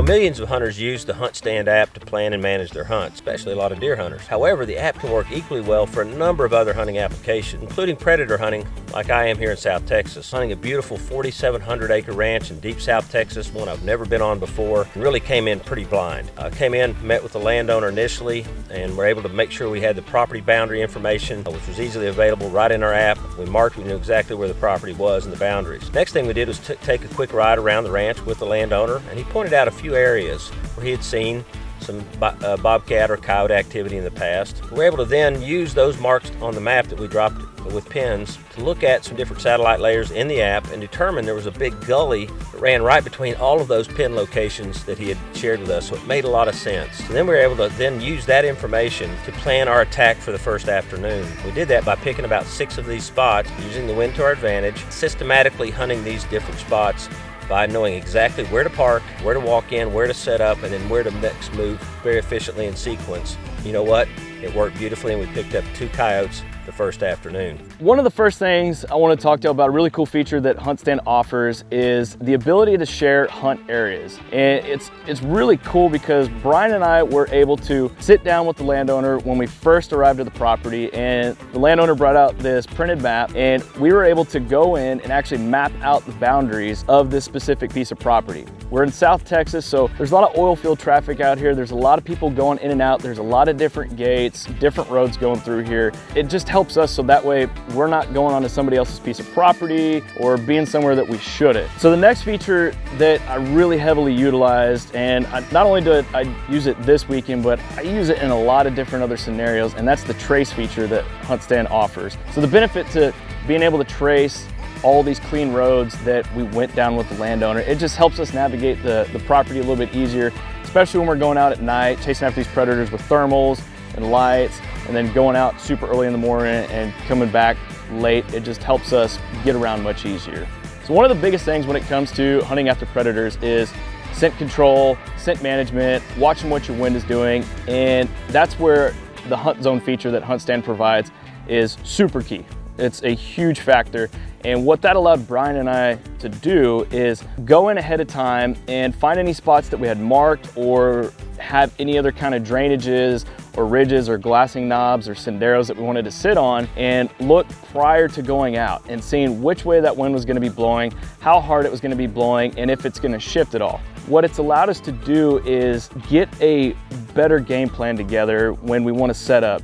Millions of hunters use the HuntStand app to plan and manage their hunts, especially a lot of deer hunters. However, the app can work equally well for a number of other hunting applications, including predator hunting, like I am here in South Texas. Hunting a beautiful 4,700 acre ranch in deep South Texas, one I've never been on before, and really came in pretty blind. Came in, met with the landowner initially, and were able to make sure we had the property boundary information, which was easily available right in our app. We knew exactly where the property was and the boundaries. Next thing we did was take a quick ride around the ranch with the landowner, and he pointed out a few areas where he had seen some bobcat or coyote activity in the past. We were able to then use those marks on the map that we dropped with pins to look at some different satellite layers in the app and determine there was a big gully that ran right between all of those pin locations that he had shared with us, so it made a lot of sense. And then we were able to then use that information to plan our attack for the first afternoon. We did that by picking about 6 of these spots, using the wind to our advantage, systematically hunting these different spots by knowing exactly where to park, where to walk in, where to set up, and then where to next move very efficiently in sequence. You know what? It worked beautifully, and we picked up 2 coyotes the first afternoon. One of the first things I want to talk to you about, a really cool feature that HuntStand offers, is the ability to share hunt areas. And it's really cool because Brian and I were able to sit down with the landowner when we first arrived at the property, and the landowner brought out this printed map, and we were able to go in and actually map out the boundaries of this specific piece of property. We're in South Texas, so there's a lot of oil field traffic out here. There's a lot of people going in and out. There's a lot of different gates, different roads going through here. It just helps us so that way we're not going onto somebody else's piece of property or being somewhere that we shouldn't. So the next feature that I really heavily utilized, and not only did I use it this weekend, but I use it in a lot of different other scenarios, and that's the trace feature that HuntStand offers. So the benefit to being able to trace all these clean roads that we went down with the landowner, it just helps us navigate the property a little bit easier, especially when we're going out at night, chasing after these predators with thermals and lights, and then going out super early in the morning and coming back late. It just helps us get around much easier. So one of the biggest things when it comes to hunting after predators is scent control, scent management, watching what your wind is doing, and that's where the HuntZone feature that HuntStand provides is super key. It's a huge factor, and what that allowed Brian and I to do is go in ahead of time and find any spots that we had marked or have any other kind of drainages or ridges or glassing knobs or senderos that we wanted to sit on, and look prior to going out and seeing which way that wind was going to be blowing, how hard it was going to be blowing, and if it's going to shift at all. What it's allowed us to do is get a better game plan together when we want to set up.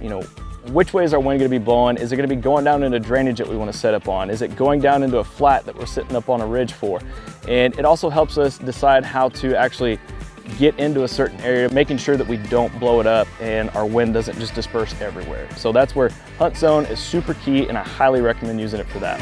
Which way is our wind going to be blowing? Is it going to be going down into drainage that we want to set up on? Is it going down into a flat that we're sitting up on a ridge for? And it also helps us decide how to actually get into a certain area, making sure that we don't blow it up and our wind doesn't just disperse everywhere. So that's where HuntZone is super key, and I highly recommend using it for that.